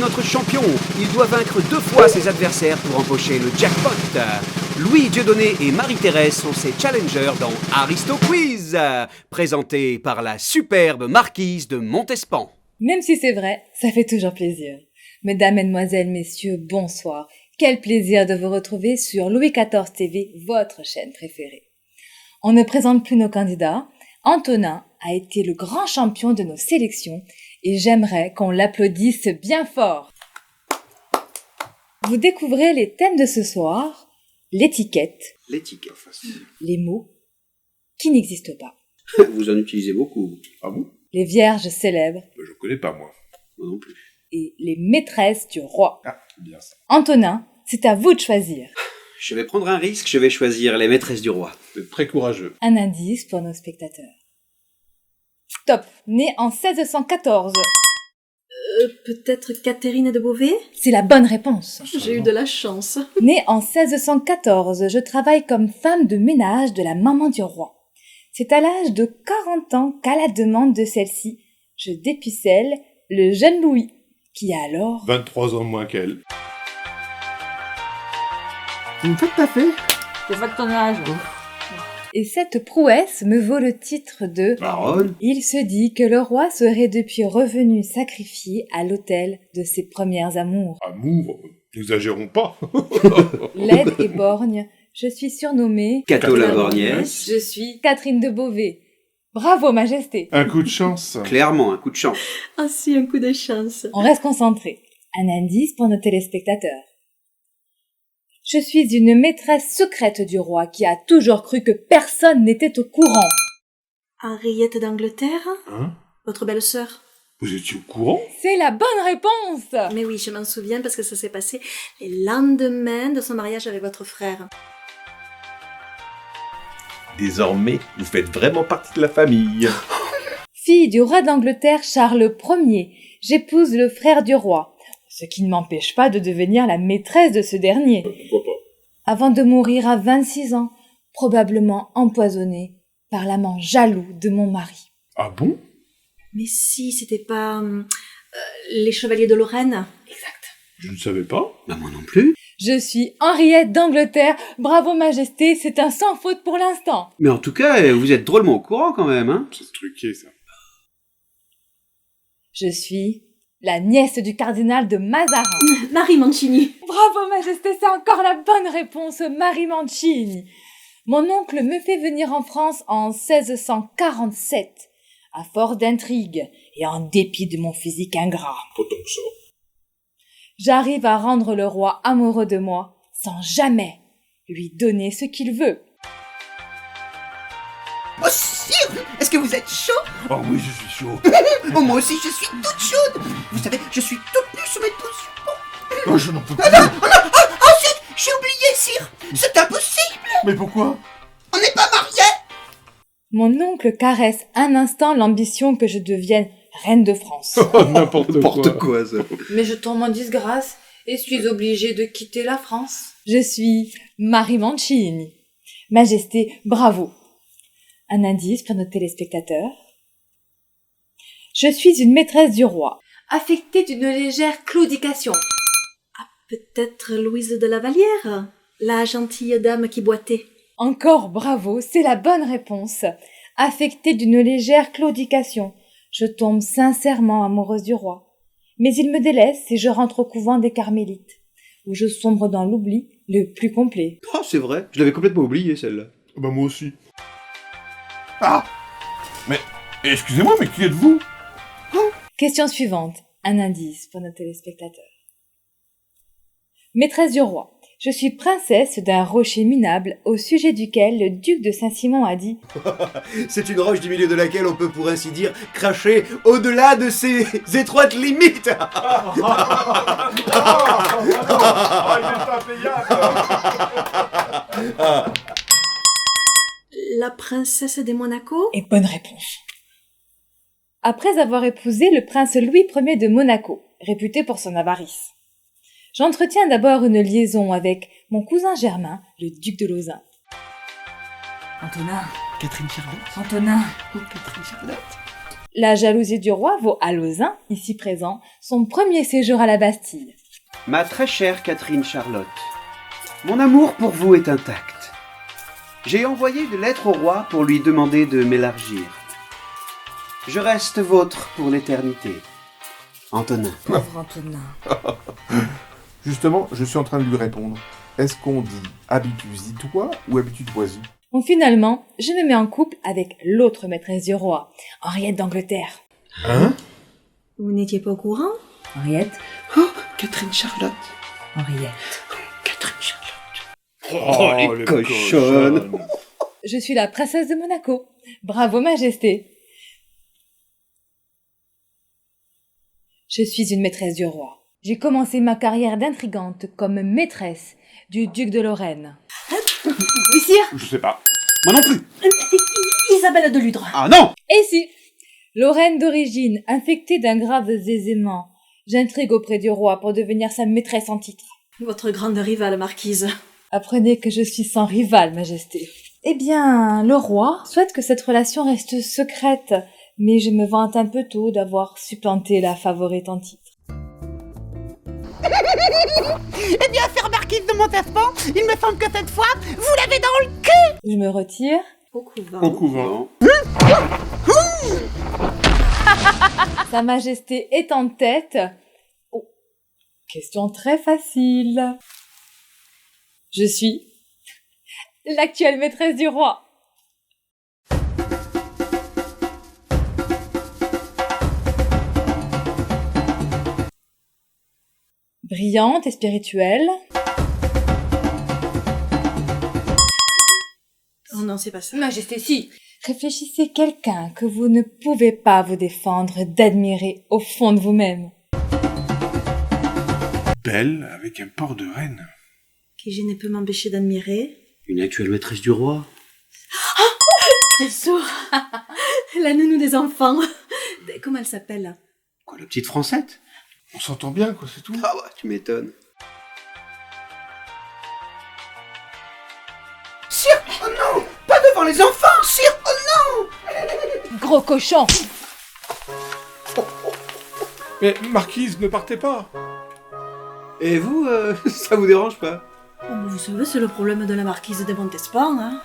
notre champion. Il doit vaincre 2 fois ses adversaires pour empocher le jackpot. Louis Dieudonné et Marie-Thérèse sont ses challengers dans Aristo Quiz, présenté par la superbe marquise de Montespan. Même si c'est vrai, ça fait toujours plaisir. Mesdames, Mesdemoiselles, Messieurs, bonsoir. Quel plaisir de vous retrouver sur Louis XIV TV, votre chaîne préférée. On ne présente plus nos candidats. Antonin a été le grand champion de nos sélections et j'aimerais qu'on l'applaudisse bien fort. Vous découvrez les thèmes de ce soir, l'étiquette, les mots qui n'existent pas, Vous en utilisez beaucoup. Ah bon? les vierges célèbres Je connais pas, moi. Moi non plus. et les maîtresses du roi. Ah, bien ça. Antonin, c'est à vous de choisir. Je vais prendre un risque, je vais choisir les maîtresses du roi. Vous êtes très courageux. Un indice pour nos spectateurs. Stop. Né en 1614. Peut-être Catherine de Beauvais? C'est la bonne réponse. J'ai eu de la chance. Né en 1614, je travaille comme femme de ménage de la maman du roi. C'est à l'âge de 40 ans qu'à la demande de celle-ci, je dépucelle le jeune Louis, qui a alors... 23 ans de moins qu'elle. Vous me faites taffer? C'est pas de ton âge. Et cette prouesse me vaut le titre de... Baronne. Il se dit que le roi serait depuis revenu sacrifié à l'autel de ses premières amours. Amour, n'exagérons pas. Laide et borgne, je suis surnommée... Cato la Borgnesse. Je suis Catherine de Beauvais. Bravo, Majesté. Un coup de chance. Clairement, un coup de chance. Ah si, un coup de chance. On reste concentré. Un indice pour nos téléspectateurs. Je suis une maîtresse secrète du roi qui a toujours cru que personne n'était au courant. Henriette d'Angleterre? Hein? Votre belle-sœur? Vous étiez au courant? C'est la bonne réponse! Mais oui, je m'en souviens parce que ça s'est passé les lendemains de son mariage avec votre frère. Désormais, vous faites vraiment partie de la famille. Fille du roi d'Angleterre Charles Ier, j'épouse le frère du roi, ce qui ne m'empêche pas de devenir la maîtresse de ce dernier. Pourquoi pas? Avant de mourir à 26 ans, probablement empoisonnée par l'amant jaloux de mon mari. Ah bon? Mais si, c'était pas... les chevaliers de Lorraine? Exact. Je ne savais pas. Bah moi non plus. Je suis Henriette d'Angleterre. Bravo, Majesté, c'est un sans faute pour l'instant. Mais en tout cas, vous êtes drôlement au courant quand même, hein. C'est truqué, ça. Je suis la nièce du cardinal de Mazarin. Marie Mancini. Bravo, Majesté, c'est encore la bonne réponse, Marie Mancini. Mon oncle me fait venir en France en 1647, à force d'intrigues et en dépit de mon physique ingrat. Pas tant que ça. J'arrive à rendre le roi amoureux de moi sans jamais lui donner ce qu'il veut. Oh, sire, est-ce que vous êtes chaud? Ah oui, je suis chaud. Oh, moi aussi, je suis toute chaude. Vous savez, je suis toute nue sous mes pouces. Oh, je n'en peux plus. Ensuite, j'ai oublié, sire. C'est impossible. Mais pourquoi? On n'est pas mariés. Mon oncle caresse un instant l'ambition que je devienne reine de France. Oh, n'importe quoi. ça. Mais je tombe en disgrâce et suis obligée de quitter la France. Je suis Marie Mancini. Majesté, bravo. Un indice pour nos téléspectateurs. Je suis une maîtresse du roi, affectée d'une légère claudication. Peut-être Louise de la Vallière? La gentille dame qui boitait. Encore bravo, c'est la bonne réponse. Affectée d'une légère claudication. Je tombe sincèrement amoureuse du roi. Mais il me délaisse et je rentre au couvent des Carmélites, où je sombre dans l'oubli le plus complet. Oh, c'est vrai. Je l'avais complètement oublié, celle-là. Bah moi aussi. Ah! Mais, excusez-moi, mais qui êtes-vous? Question suivante. Un indice pour nos téléspectateurs. Maîtresse du roi. Je suis princesse d'un rocher minable au sujet duquel le duc de Saint-Simon a dit C'est une roche du milieu de laquelle on peut, pour ainsi dire, cracher au-delà de ses étroites limites. La princesse des Monaco? Et bonne réponse. Après avoir épousé le prince Louis Ier de Monaco, réputé pour son avarice, j'entretiens d'abord une liaison avec mon cousin Germain, le duc de Lauzun. Antonin, Catherine Charlotte. Antonin, Oh, Catherine Charlotte. La jalousie du roi vaut à Lauzun, ici présent, son premier séjour à la Bastille. Ma très chère Catherine Charlotte, mon amour pour vous est intact. J'ai envoyé une lettre au roi pour lui demander de m'élargir. Je reste vôtre pour l'éternité. Antonin. Pauvre Antonin. Justement, je suis en train de lui répondre. Est-ce qu'on dit habitus-y-toi ou habitus-toi-y? Bon, finalement, je me mets en couple avec l'autre maîtresse du roi, Henriette d'Angleterre. Hein? Vous n'étiez pas au courant? Henriette, Oh, Catherine Charlotte. Henriette. Catherine Charlotte. Oh, les cochonnes. Je suis la princesse de Monaco. Bravo, Majesté. Je suis une maîtresse du roi. J'ai commencé ma carrière d'intrigante comme maîtresse du duc de Lorraine. Oui, sire. Je sais pas. Moi non plus. Isabelle de Ludre. Ah non. Et si, Lorraine d'origine, infectée d'un grave zézément, j'intrigue auprès du roi pour devenir sa maîtresse en titre. Votre grande rivale, marquise. Apprenez que je suis sans rival, Majesté. Eh bien, le roi souhaite que cette relation reste secrète, mais je me vante un peu tôt d'avoir supplanté la favorite en titre. Eh bien, faire marquise de Montespan, il me semble que cette fois, vous l'avez dans le cul. Je me retire. Au couvent. Au couvent. Sa Majesté est en tête. Oh, question très facile. Je suis l'actuelle maîtresse du roi. Brillante et spirituelle. Oh non, c'est pas ça. Majesté, si. Réfléchissez quelqu'un que vous ne pouvez pas vous défendre d'admirer au fond de vous-même. Belle avec un port de reine. Que je ne peux m'empêcher d'admirer. Une actuelle maîtresse du roi. Bien sûr. La nounou des enfants. Comment elle s'appelle? Quoi, la petite Francette? On s'entend bien, quoi, c'est tout. Ah ouais, tu m'étonnes. Sire, oh non, pas devant les enfants, sire, oh non. Gros cochon! Mais marquise, ne partez pas. Et vous, ça vous dérange pas? Oh, vous savez, c'est le problème de la marquise de Montespan, hein.